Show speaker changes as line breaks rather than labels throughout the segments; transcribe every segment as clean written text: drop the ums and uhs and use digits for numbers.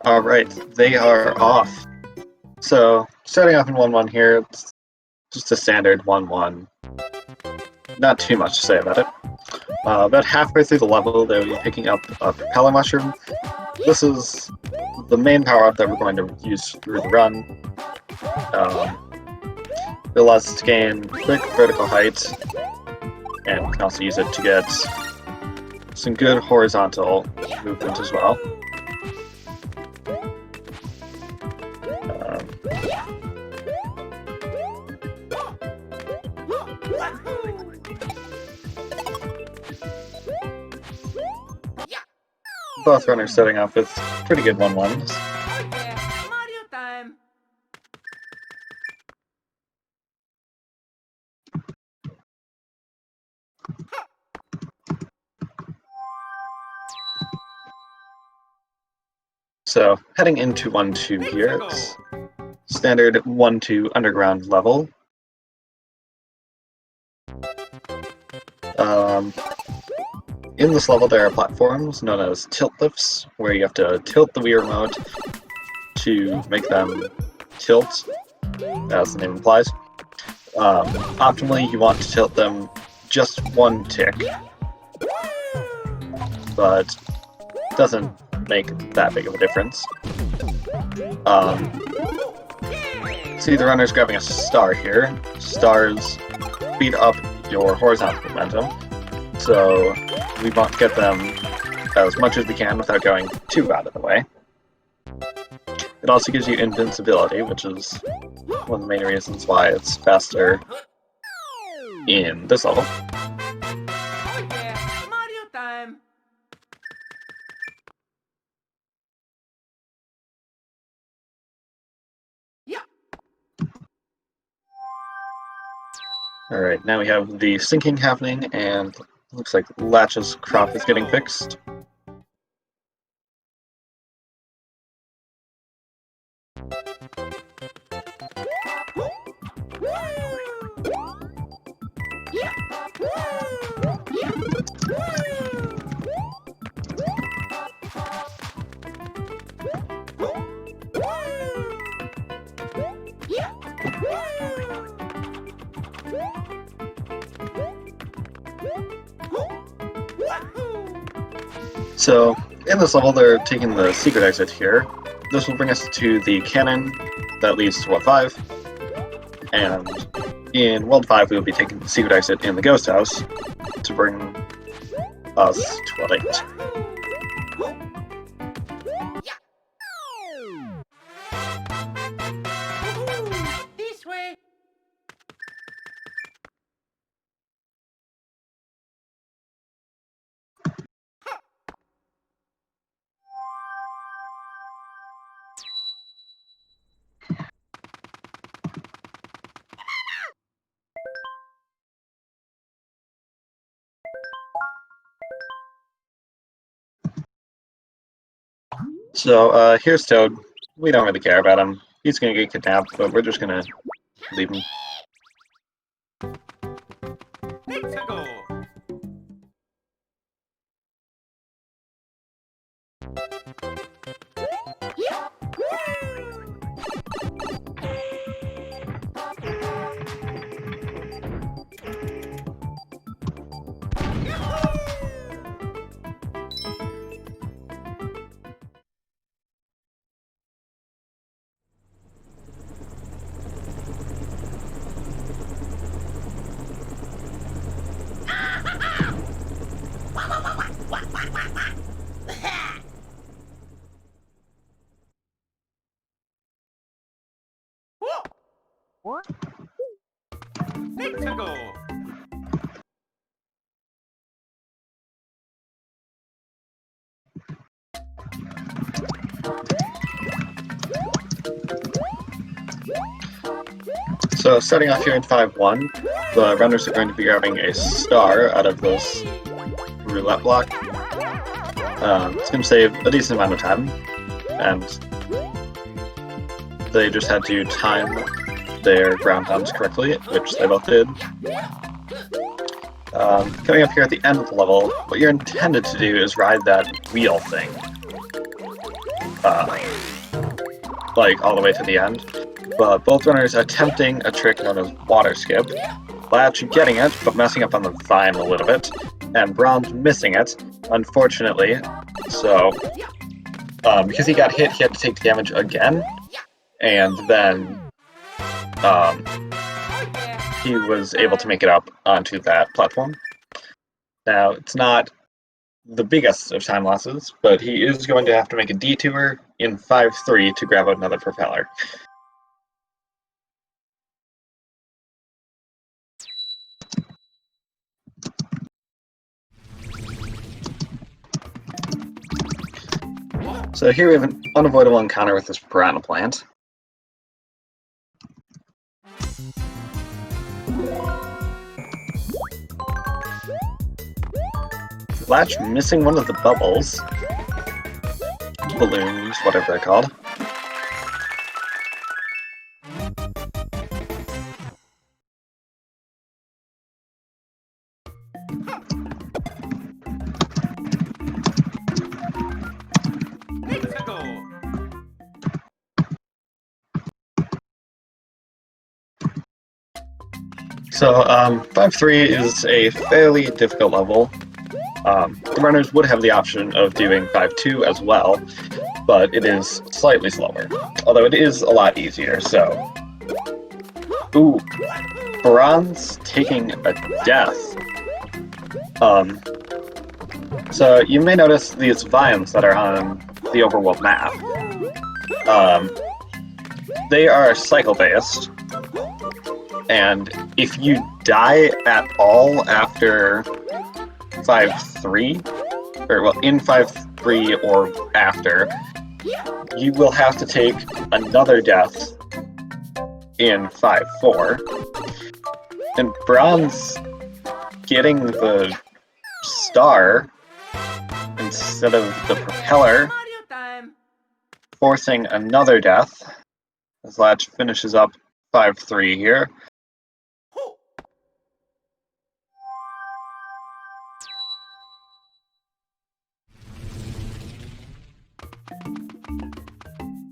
Alright, they are off. So, starting off in 1-1 here, it's just a standard 1-1. Not too much to say about it. About halfway through the level, they'll be picking up a propeller mushroom. This is the main power-up that we're going to use through the run. It allows us to gain quick vertical height, and we can also use it to get some good horizontal movement as well. Both runners starting off with pretty good 1-1s.
Mario time.
So, heading into 1-2 here, it's standard 1-2 underground level. In this level there are platforms known as tilt lifts, where you have to tilt the Wii remote to make them tilt, as the name implies. Optimally, you want to tilt them just one tick, but it doesn't make that big of a difference. See the runners grabbing a star here. Stars speed up your horizontal momentum, so we want to get them as much as we can without going too out of the way. It also gives you invincibility, which is one of the main reasons why it's faster in this level.
Mario time.
Alright, now we have the sinking happening, and looks like Lachurs' crop is getting fixed. So, in this level, they're taking the secret exit here. This will bring us to the cannon that leads to World 5. And in World 5, we will be taking the secret exit in the ghost house to bring us to World 8.
This way.
So, here's Toad. We don't really care about him. He's gonna get kidnapped, but we're just gonna leave him.
Let's go. Let's go.
So, starting off here in 5-1, the runners are going to be grabbing a star out of this roulette block. It's going to save a decent amount of time, and they just had to time their ground pounds correctly, which they both did. Coming up here at the end of the level, what you're intended to do is ride that wheel thing. like all the way to the end. But both runners attempting a trick known as water skip. Latch getting it, but messing up on the vine a little bit, and Bronze missing it, unfortunately. So, because he got hit, he had to take damage again, and then he was able to make it up onto that platform. Now, it's not the biggest of time losses, but he is going to have to make a detour in 5-3 to grab another propeller. So here we have an unavoidable encounter with this piranha plant. Latch missing one of the bubbles. Balloons, whatever they're called.
Let's go.
So 5-3 is a fairly difficult level. The runners would have the option of doing 5-2 as well, but it is slightly slower. Although it is a lot easier, so... Ooh, Bronze taking a death. So you may notice these vines that are on the overworld map. They are cycle-based, and if you die at all after 5-3, or well, in 5-3 or after, you will have to take another death in 5-4. And Bronze getting the star instead of the propeller,
Mario time.
forcing another death, as Latch finishes up 5-3 here.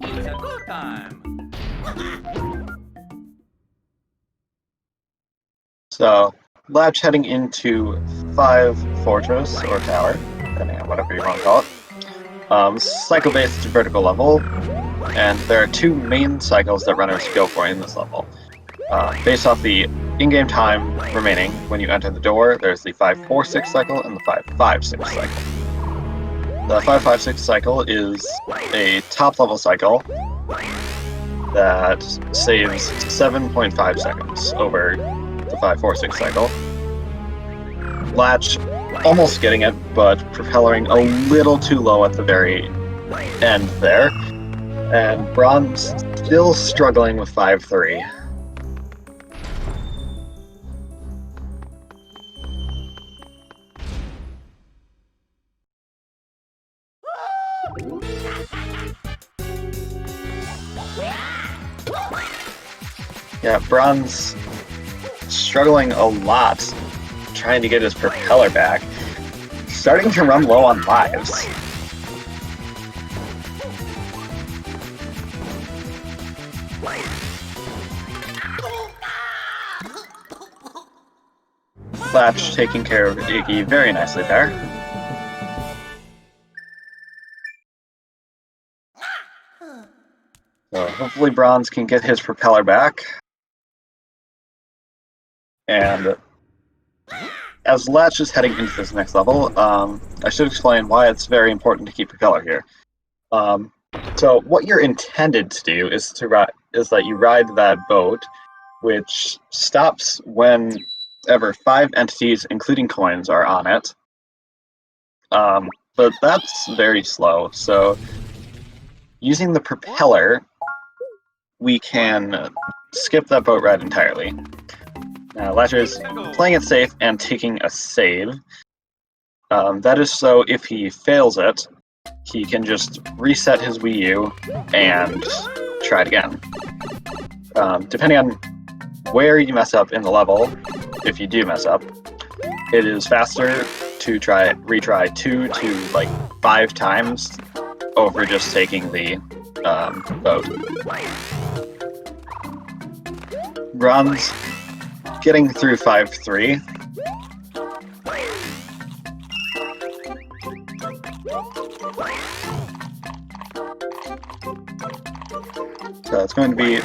It's a good time.
So, Latch heading into 5 Fortress, or Tower, depending on whatever you want to call it. Cycle-based vertical level, and there are 2 main cycles that runners go for in this level. Based off the in-game time remaining when you enter the door, there's the 5-4-6 cycle and the 5-5-6 cycle. The 5-5-6 cycle is a top-level cycle that saves 7.5 seconds over the 5-4-6 cycle. Latch almost getting it, but propellering a little too low at the very end there. And Bronze still struggling with 5-3. Yeah, Bronze struggling a lot trying to get his propeller back. Starting to run low on lives. Latch taking care of Iggy very nicely there. So hopefully Bronze can get his propeller back. And as Latch is heading into this next level, I should explain why it's very important to keep propeller here. So what you're intended to do is that you ride that boat, which stops whenever 5 entities, including coins, are on it. But that's very slow, so using the propeller, we can skip that boat ride entirely. Now, Lachurs playing it safe and taking a save. That is so if he fails it, he can just reset his Wii U and try it again. Depending on where you mess up in the level, if you do mess up, it is faster to retry 2 to like 5 times over just taking the boat. Bronze getting through 5-3. So it's going to be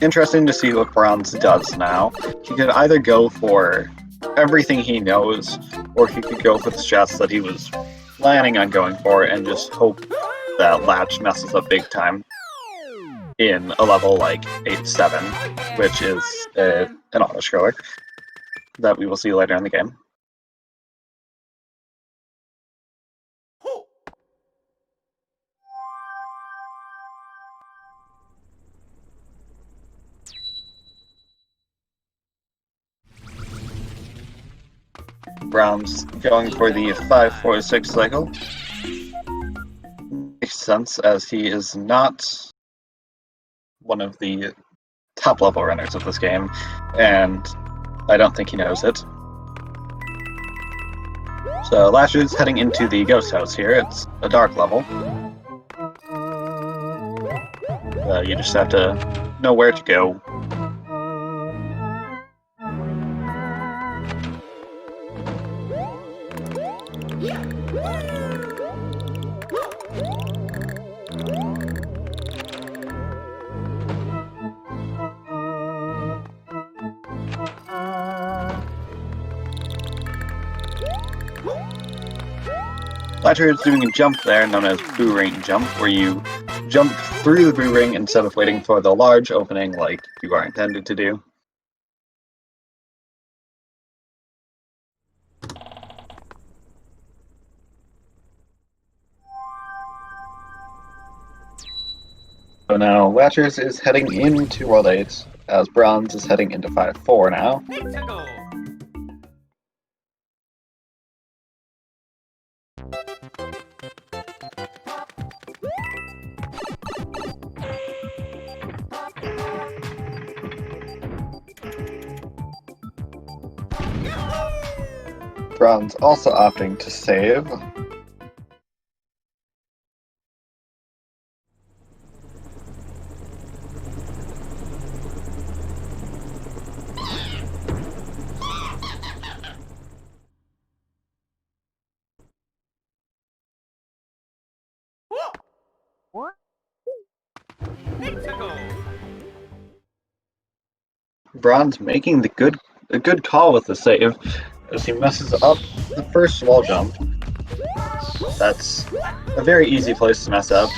interesting to see what Bronze does now. He could either go for everything he knows, or he could go for the strats that he was planning on going for and just hope that Latch messes up big time in a level like 8-7, which is an auto-scroller that we will see later in the game. Brown's going for the 5-4-6 cycle. Makes sense, as he is not one of the top level runners of this game, and I don't think he knows it. So Lachurs heading into the ghost house here. It's a dark level. You just have to know where to go. Lachurs is doing a jump there, known as Boo Ring Jump, where you jump through the Boo Ring instead of waiting for the large opening like you are intended to do. So now Lachurs is heading into World 8, as Bronze is heading into 5-4 now. Bronze also opting to save. Bronze making a good call with the save, as he messes up the first wall jump. That's a very easy place to mess up.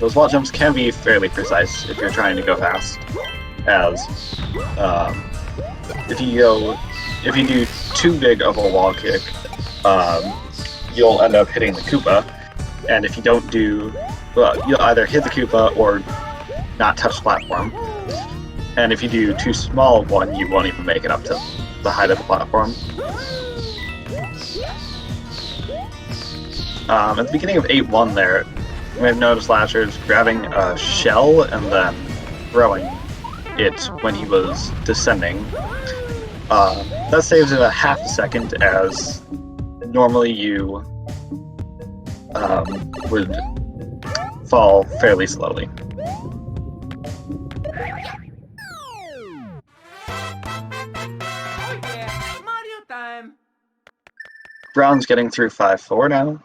Those wall jumps can be fairly precise if you're trying to go fast, as if you do too big of a wall kick, you'll end up hitting the Koopa, and if you don't do, well, you'll either hit the Koopa or not touch the platform. And if you do too small of one, you won't even make it up to the height of the platform. At the beginning of 8-1 there, you may have noticed Lachurs grabbing a shell and then throwing it when he was descending. That saves it a half a second, as normally you would fall fairly slowly. Brown's getting through 5-4 now.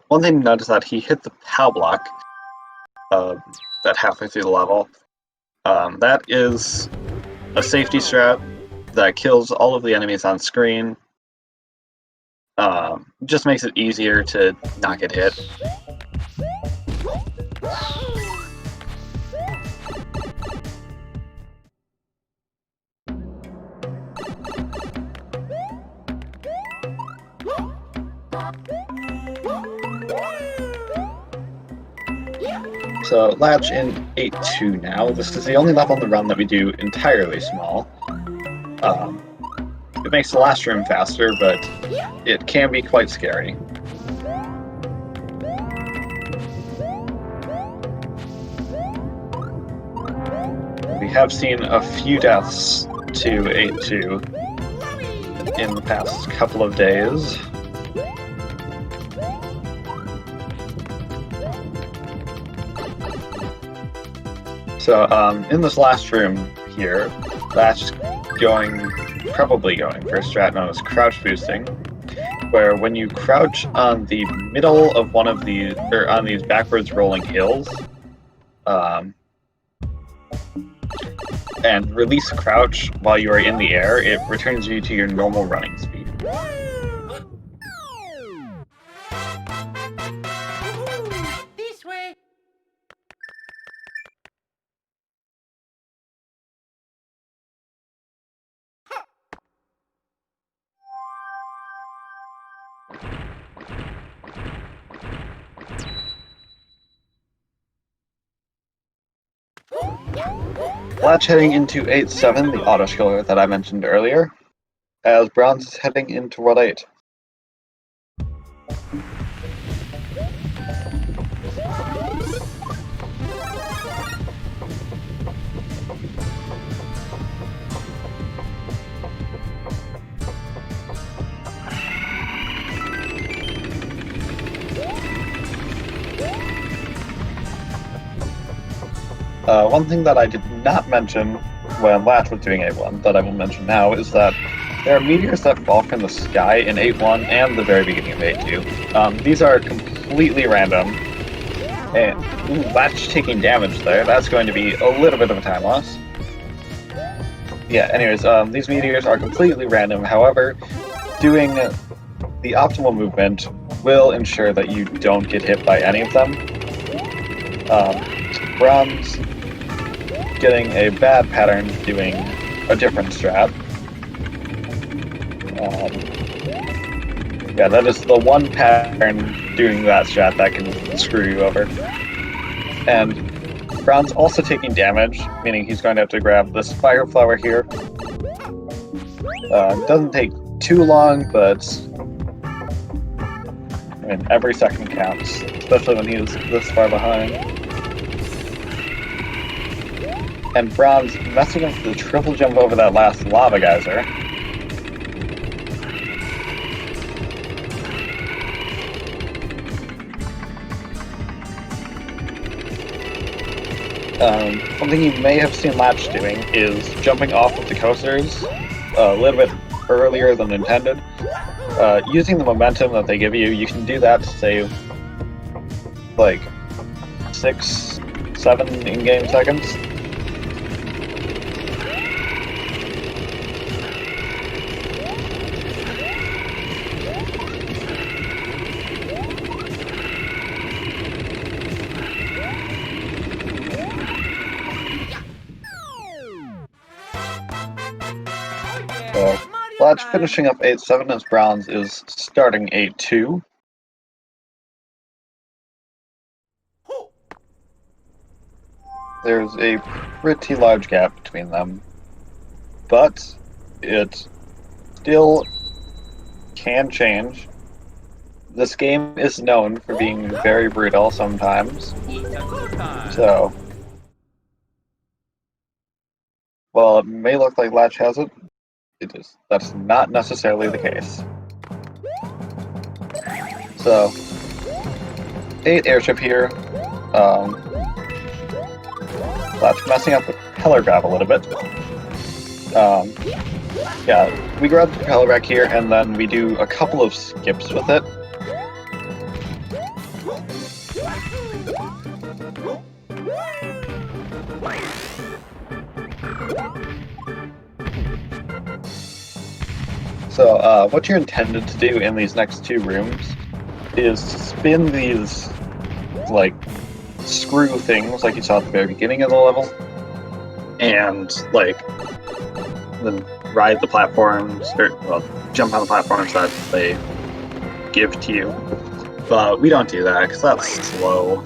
One thing to notice that he hit the POW block that halfway through the level. That is a safety strat that kills all of the enemies on screen. Just makes it easier to not get hit. So Latch in 8-2 now. This is the only level in the run that we do entirely small. It makes the last room faster, but it can be quite scary. We have seen a few deaths to 8-2 in the past couple of days. So, in this last room here, that's probably going for a strat known as crouch boosting, where when you crouch on the middle of one of these, or on these backwards rolling hills, and release crouch while you are in the air, it returns you to your normal running speed.
This way.
Latch heading into 8-7, the auto-skiller that I mentioned earlier, as Bronze is heading into World 8. One thing that I did not mention when Latch was doing 8-1, that I will mention now, is that there are meteors that fall from the sky in 8-1 and the very beginning of 8-2. These are completely random, and Latch taking damage there, that's going to be a little bit of a time loss. Yeah, anyways, these meteors are completely random, however, doing the optimal movement will ensure that you don't get hit by any of them. Bronze getting a bad pattern doing a different strat. Yeah, that is the one pattern doing that strat that can screw you over. And Bronze also taking damage, meaning he's going to have to grab this fire flower here. Doesn't take too long, but I mean, every second counts, especially when he's this far behind. And Bronze messing up the triple jump over that last lava geyser. Something you may have seen Latch doing is jumping off of the coasters a little bit earlier than intended. Using the momentum that they give you, you can do that to save like 6-7 in-game seconds. Latch finishing up 8-7 as Bronze is starting 8-2. There's a pretty large gap between them, but it still can change. This game is known for being very brutal sometimes, so while it may look like Latch has it, that's not necessarily the case. So, 8 airship here. Latch messing up the propeller grab a little bit. Yeah, we grab the propeller back here, and then we do a couple of skips with it. So, what you're intended to do in these next two rooms is spin these, like, screw things like you saw at the very beginning of the level, and, like, then ride the platforms, or, well, jump on the platforms that they give to you. But we don't do that, because that's slow.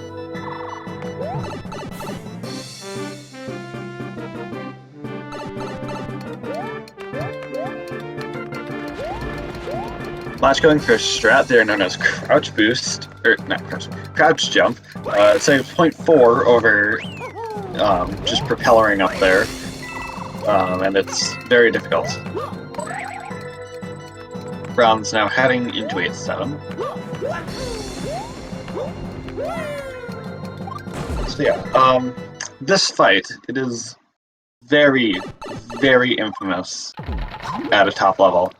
Latch going for a strat there known as crouch boost, or not crouch jump. Saves 0.4 over just propellering up there, and it's very difficult. Bronze now heading into 8-7. So yeah, this fight, it is very, very infamous at a top level.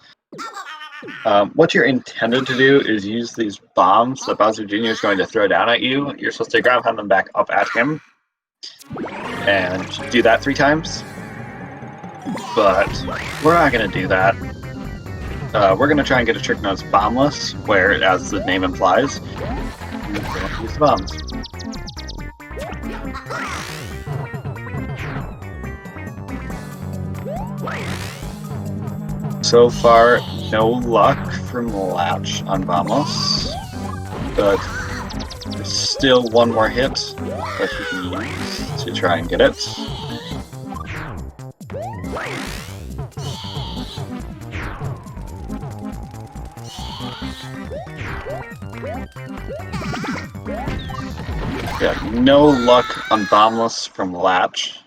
What you're intended to do is use these bombs that Bowser Jr. is going to throw down at you. You're supposed to grab them back up at him, and do that 3 times. But we're not going to do that. We're going to try and get a trick known as bombless, where, as the name implies, you don't use the bombs. So far, no luck from Latch on bombless, but there's still one more hit that you can use to try and get it. Yeah, no luck on bombless from Latch.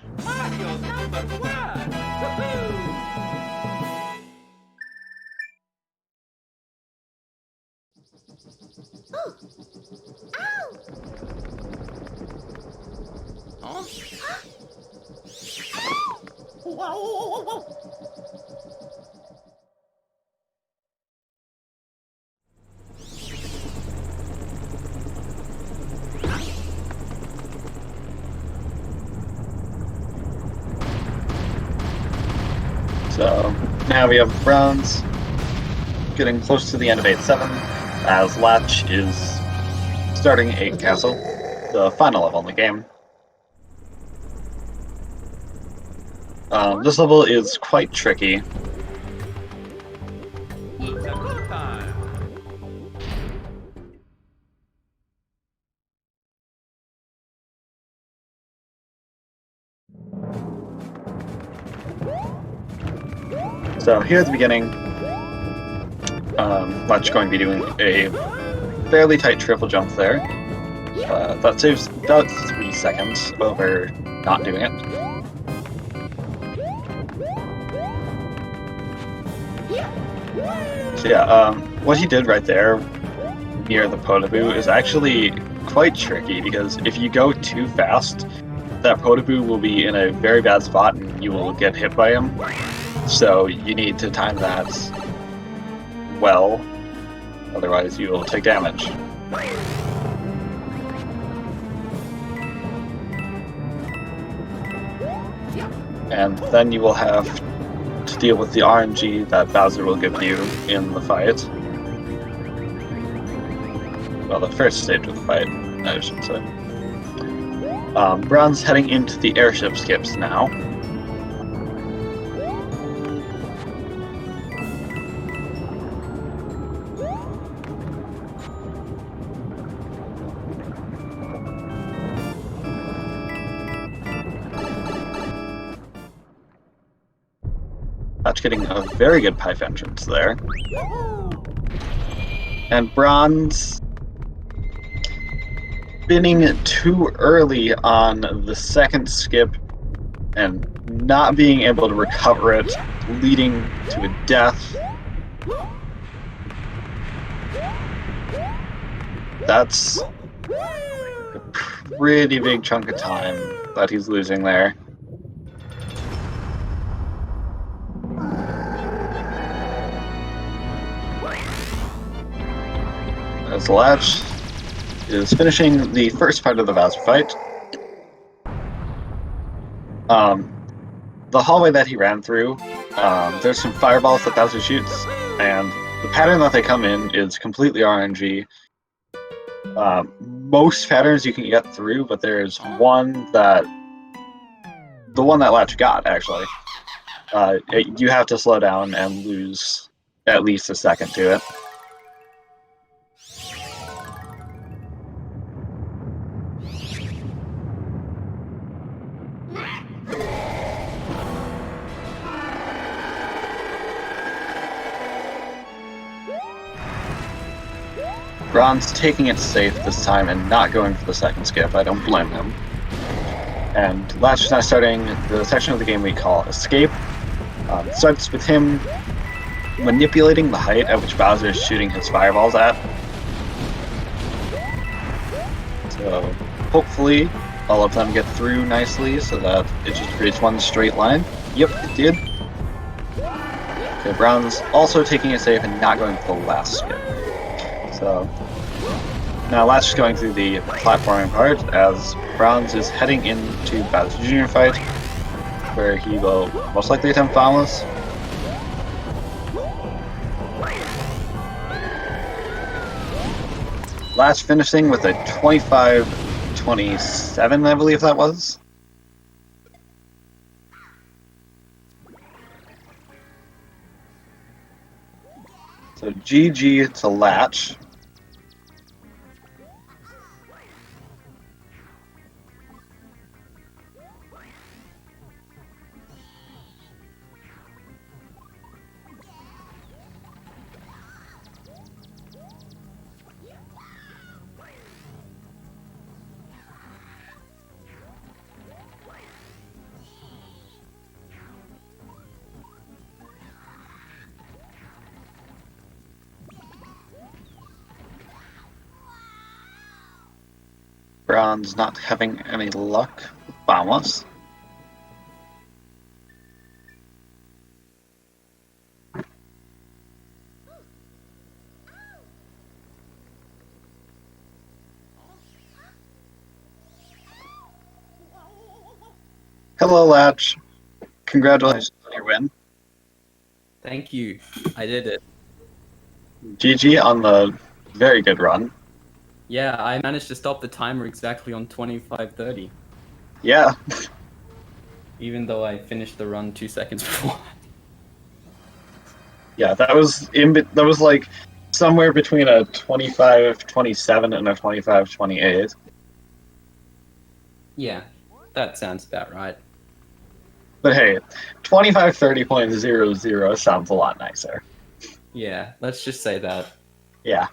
So now we have Browns getting close to the end of 8-7, as Latch is starting 8 Castle, the final level in the game. This level is quite tricky.
It's a good time.
So here at the beginning, Latch going to be doing a fairly tight triple jump there. That saves about 3 seconds over not doing it. So yeah, what he did right there near the Podoboo is actually quite tricky, because if you go too fast, that Podoboo will be in a very bad spot and you will get hit by him. So you need to time that well, otherwise you will take damage. And then you will have to deal with the RNG that Bowser will give you in the fight. Well, the first stage of the fight, I should say. Brown's heading into the airship skips now. Latch getting a very good pipe entrance there. And Bronze spinning too early on the second skip and not being able to recover it, leading to a death. That's a pretty big chunk of time that he's losing there. As Latch is finishing the first part of the Bowser fight. The hallway that he ran through, there's some fireballs that Bowser shoots, and the pattern that they come in is completely RNG. Most patterns you can get through, but there's one that... the one that Latch got, actually. You have to slow down and lose at least a second to it. Bronze taking it safe this time and not going for the second skip. I don't blame him. And Latch is now starting the section of the game we call Escape. It starts with him manipulating the height at which Bowser is shooting his fireballs at. So hopefully all of them get through nicely so that it just creates one straight line. Yep, it did. Okay, Brown's also taking a save and not going for the last skip. So now Latch is going through the platforming part as Browns is heading into Bowser Jr. fight, where he will most likely attempt Boundless. Latch finishing with a 25-27, I believe that was. So GG to Latch. Brown's not having any luck with Boundless. Hello, Latch. Congratulations on your win.
Thank you. I did it.
GG on the very good run.
Yeah, I managed to stop the timer exactly on 25:30,
Yeah,
even though I finished the run 2 seconds before.
yeah, that was like somewhere between a 25-27 and a 25-28.
Yeah, that sounds about right.
But hey, 25-30.00 sounds a lot nicer.
Yeah, let's just say that.
Yeah.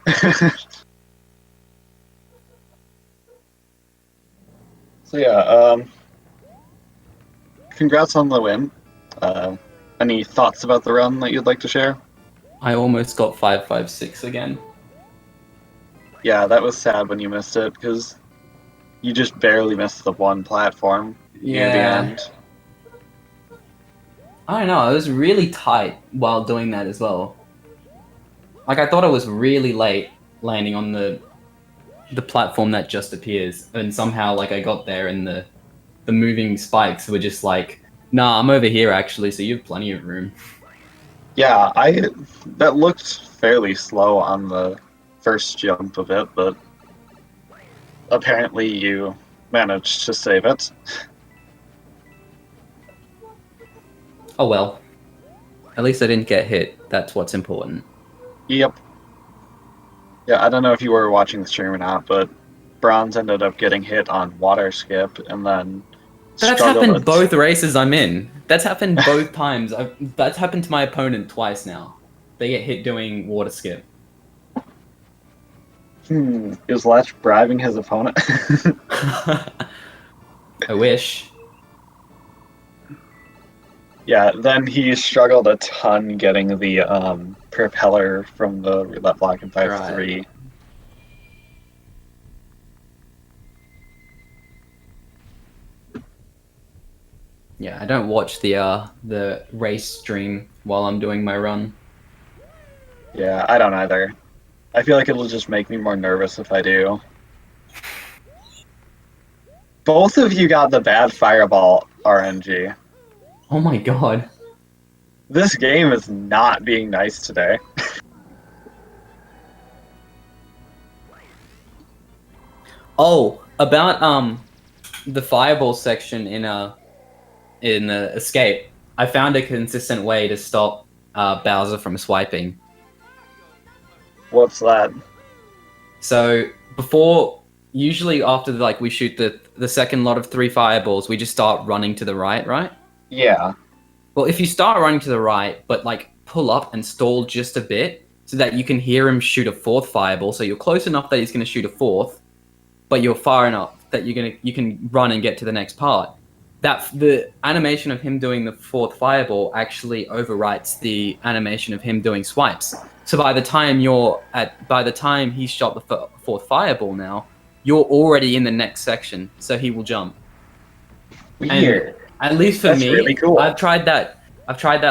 So yeah, congrats on the win. Any thoughts about the run that you'd like to share?
I almost got 556 again.
Yeah, that was sad when you missed it, because you just barely missed the one platform near the
Yeah.
end.
I don't know, I was really tight while doing that as well. Like, I thought I was really late landing on the platform that just appears, and somehow, like, I got there and the moving spikes were just like, nah, I'm over here actually, so you have plenty of room.
Yeah, that looked fairly slow on the first jump of it, but apparently you managed to save it.
Oh well. At least I didn't get hit. That's what's important.
Yep. Yeah, I don't know if you were watching the stream or not, but Bronze ended up getting hit on water skip and then
That's
struggled
happened both races I'm in. That's happened both times. That's happened to my opponent twice now. They get hit doing water skip.
Is Latch bribing his opponent?
I wish.
Yeah, then he struggled a ton getting the propeller from the roulette block in 5-3.
Right. Yeah, I don't watch the race stream while I'm doing my run.
Yeah, I don't either. I feel like it'll just make me more nervous if I do. Both of you got the bad fireball RNG.
Oh my god.
This game is not being nice today.
Oh, about the fireball section in the escape, I found a consistent way to stop Bowser from swiping.
What's that?
So usually after we shoot the second lot of 3 fireballs, we just start running to the right?
Yeah.
Well, if you start running to the right, but pull up and stall just a bit so that you can hear him shoot a 4th fireball, so you're close enough that he's going to shoot a 4th, but you're far enough that you can run and get to the next part. That the animation of him doing the 4th fireball actually overwrites the animation of him doing swipes. So by the time he shot the 4th fireball now, you're already in the next section, so he will jump.
Weird.
At least for
That's
me,
really cool.
I've tried that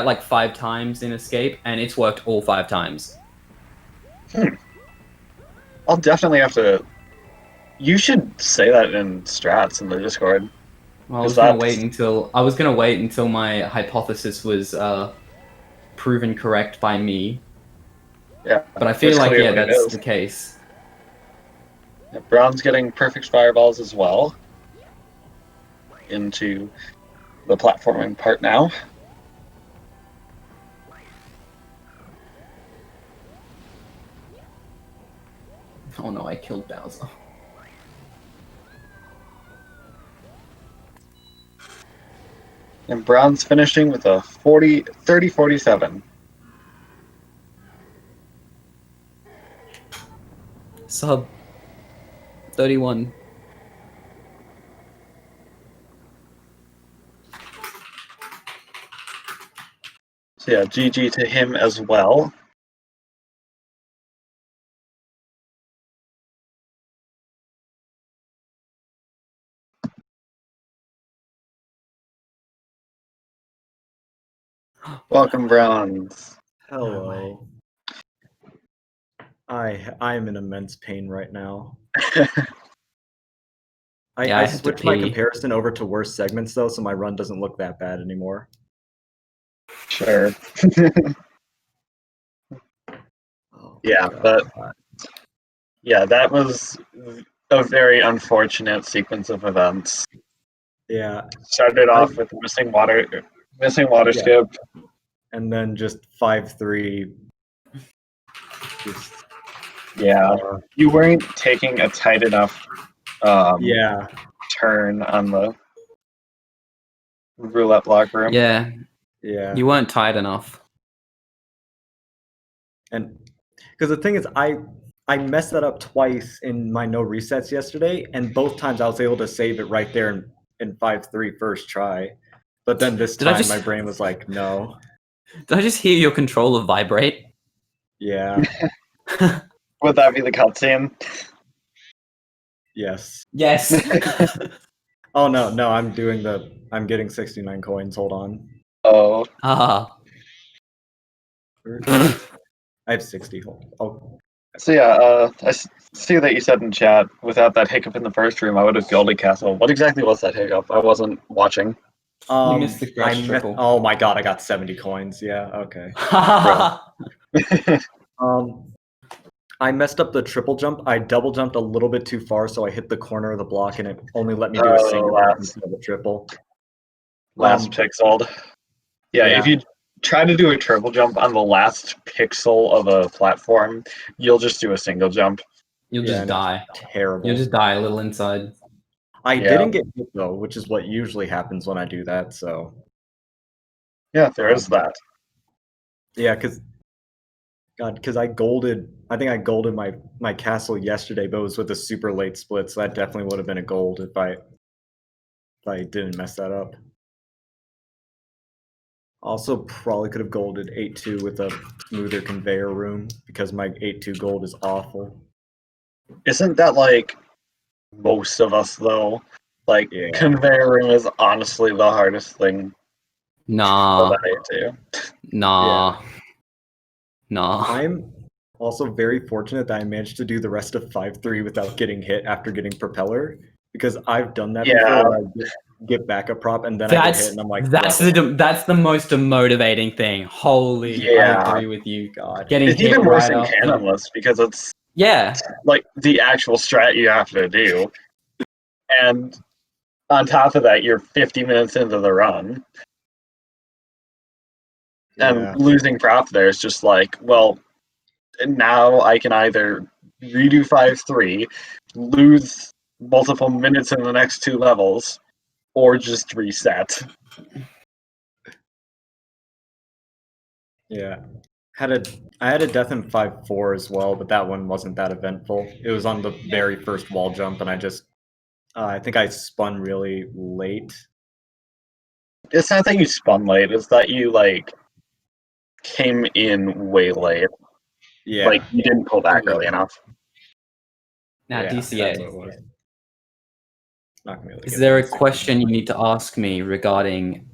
like 5 times in Escape, and it's worked all 5 times.
I'll definitely have to. You should say that in strats in the Discord.
Well, I
Is
was gonna
that-
wait until my hypothesis was proven correct by me.
Yeah,
But I feel like
clearly
yeah,
it
that's
is.
the case.
Yeah, Brown's getting perfect fireballs as well into the platforming part now.
Oh no, I killed Bowser.
And Brown's finishing with a 30-47.
Sub 31.
So yeah, GG to him as well. Welcome, Browns.
Hello. I'm in immense pain right now.
Yeah, I
I
had to
switched my
pee.
comparison over to worse segments though, so my run doesn't look that bad anymore.
Sure.
Oh,
Yeah,
God.
but yeah, that was a very unfortunate sequence of events.
Yeah,
Started off with missing water
Yeah.
skip.
and then just 5-3. Just
Yeah, you weren't taking a tight enough
yeah,
turn on the roulette block room.
Yeah,
yeah.
you weren't tight enough.
And because the thing is, I messed that up twice in my no resets yesterday, and both times I was able to save it right there in 5-3 first try. But then this
Did I
time
just-
my brain was like, no.
Did I just hear your controller vibrate?
Yeah.
Would that be the cutscene?
Yes.
Yes.
Oh no, I'm getting 69 coins. Hold on.
Oh,
Ah.
I have 60. Oh,
so yeah, see that you said in chat, without that hiccup in the first room, I would have Goldie Castle. What exactly was that hiccup? I wasn't watching.
You missed the crash triple.
Oh my god, I got 70 coins. Yeah, okay. I messed up the triple jump. I double jumped a little bit too far, so I hit the corner of the block, and it only let me do a single jump instead of a triple.
Last pixeled. Yeah,
yeah.
if you try to do a triple jump on the last pixel of a platform, you'll just do a single jump.
You'll
Yeah,
just
and
die.
Terrible.
You'll just die a little inside.
I
Yeah.
didn't get hit though, which is what usually happens when I do that. So
Yeah, there is that.
yeah, because I golded. I think I golded my castle yesterday, but it was with a super late split, so that definitely would have been a gold if I didn't mess that up. Also, probably could have golded 8-2 with a smoother conveyor room because my 8-2 gold is awful.
Isn't that like most of us though? Like
Yeah.
conveyor room is honestly the hardest thing
Nah.
to.
Nah. Nah.
I'm also very fortunate that I managed to do the rest of 5-3 without getting hit after getting propeller, because I've done that
Yeah.
before where I get backup prop and then I get hit and I'm like,
that's the most demotivating thing. Holy,
Yeah.
I agree with you.
God.
Getting
It's
hit
even worse
right
in
after.
canonless because it's
Yeah.
like the actual strat you have to do. And on top of that, you're 50 minutes into the run. And
Yeah.
losing prop there is just like, well, now I can either redo 5-3, lose multiple minutes in the next 2 levels, or just reset.
Yeah. I had a death in 5-4 as well, but that one wasn't that eventful. It was on the very first wall jump, and I think I spun really late.
It's not that you spun late, it's that you, like, came in way late.
Yeah.
Like, you didn't pull back early enough.
Now,
Yeah, that's
DCA.
what it was. Not gonna be able to
Is
get
there a
anything.
question you need to ask me regarding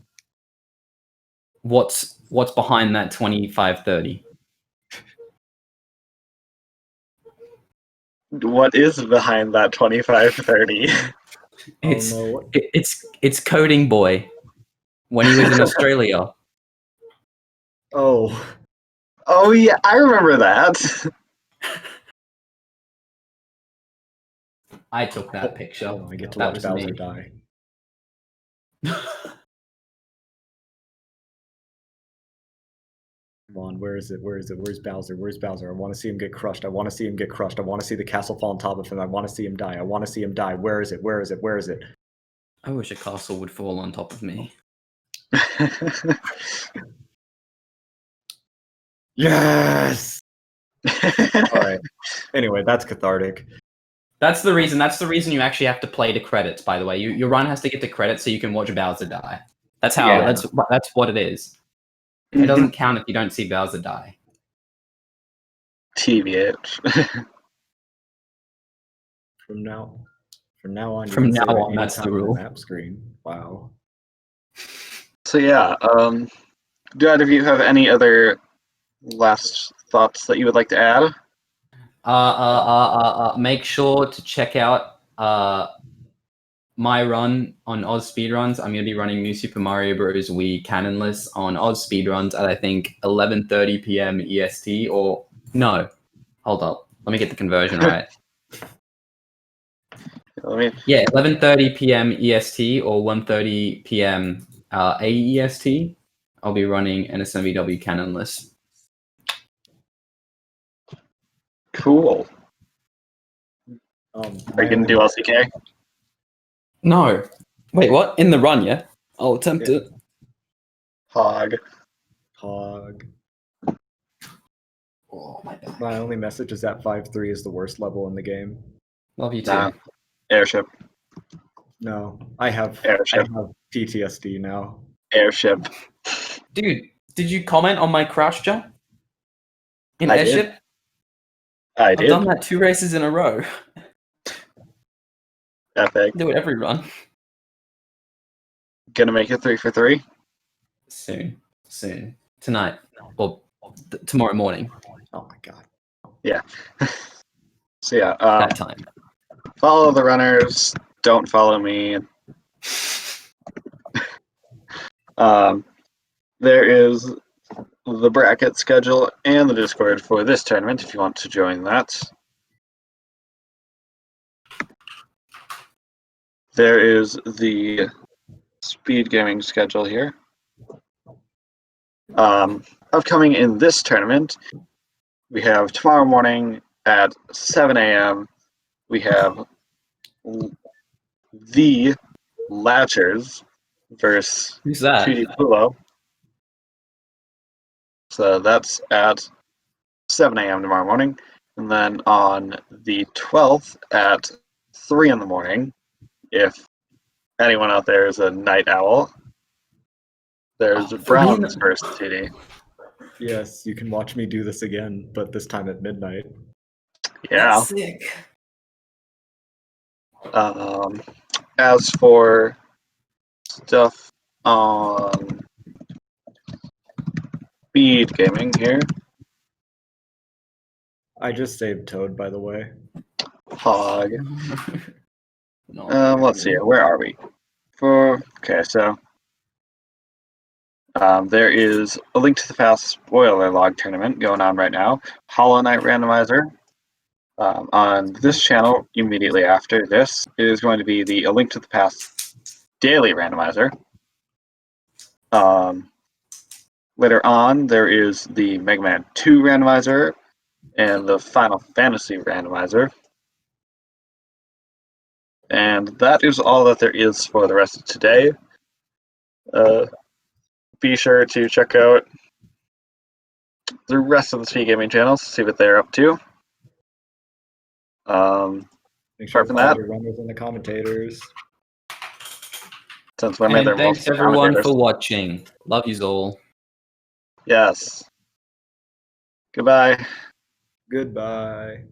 what's behind that 2530?
What is behind that 2530?
It's
no.
it's Coding Boy when he was in Australia.
Oh.
Oh yeah, I remember that.
I took that picture.
Oh, I get to
That
watch
was
Bowser
me.
die. Come on, where is it? Where is it? Where's Bowser? Where's Bowser? I want to see him get crushed. I want to see him get crushed. I want to see the castle fall on top of him. I want to see him die. I want to see him die. Where is it? Where is it? Where is it?
I wish a castle would fall on top of me.
Yes! All right. Anyway, that's cathartic.
That's the reason. That's the reason you actually have to play to credits. By the way, your run has to get to credits so you can watch Bowser die. That's how.
Yeah.
That's what it is. It doesn't count if you don't see Bowser die.
TBH.
From now on, you
From
can say
now
that
on, that's the
anytime on
rule.
map screen. Wow.
So yeah, do either of you have any other last thoughts that you would like to add?
Make sure to check out my run on Oz Speedruns. I'm going to be running New Super Mario Bros. Wii Canonless on Oz Speedruns at I think 11:30 p.m. EST. Or no, hold up, let me get the conversion right.
Let me.
Yeah, 11:30 p.m. EST or 1:30 p.m. AEST. I'll be running NSMVW Canonless.
Cool. Are you gonna do LCK?
No, wait, what? In the run, yeah. I'll attempt
Yeah.
it.
Hog.
Hog.
Oh my god.
My only message is that 5-3 is the worst level in the game.
Love you too.
Nah. Airship.
No, I have
Airship.
PTSD now.
Airship.
Dude, did you comment on my crouch jump in
I did.
airship?
I
I've
did.
done that 2 races in a row.
Epic.
Do it every run.
Gonna make it 3 for 3.
Soon. Tonight. Or tomorrow morning.
Oh my god.
Yeah. So yeah,
That time.
follow the runners. Don't follow me. There is the bracket schedule and the Discord for this tournament if you want to join that. There is the SpeedGaming schedule here. Upcoming in this tournament, we have tomorrow morning at 7 a.m. We have the Lachurs versus
Who's that?
2D Pulo. So that's at 7 a.m. tomorrow morning. And then on the 12th at 3 in the morning, if anyone out there is a night owl, there's Bronze versus 2D.
Yes, you can watch me do this again, but this time at midnight.
Yeah.
That's sick.
As for stuff on SpeedGaming here,
I just saved Toad, by the way.
Hog.
No.
Let's see, where are we? Okay, so there is a Link to the Past spoiler log tournament going on right now. Hollow Knight randomizer. On this channel, immediately after this, is going to be the A Link to the Past daily randomizer. Later on, there is the Mega Man 2 randomizer and the Final Fantasy randomizer. And that is all that there is for the rest of today. Be sure to check out the rest of the SpeedGaming channels, see what they're up to.
Make sure
Apart
to
from
follow
that,
the runners and the commentators.
since women, they're
And thanks
mostly
everyone
commentators.
for watching. Love yous all.
Yes. Goodbye.
Goodbye.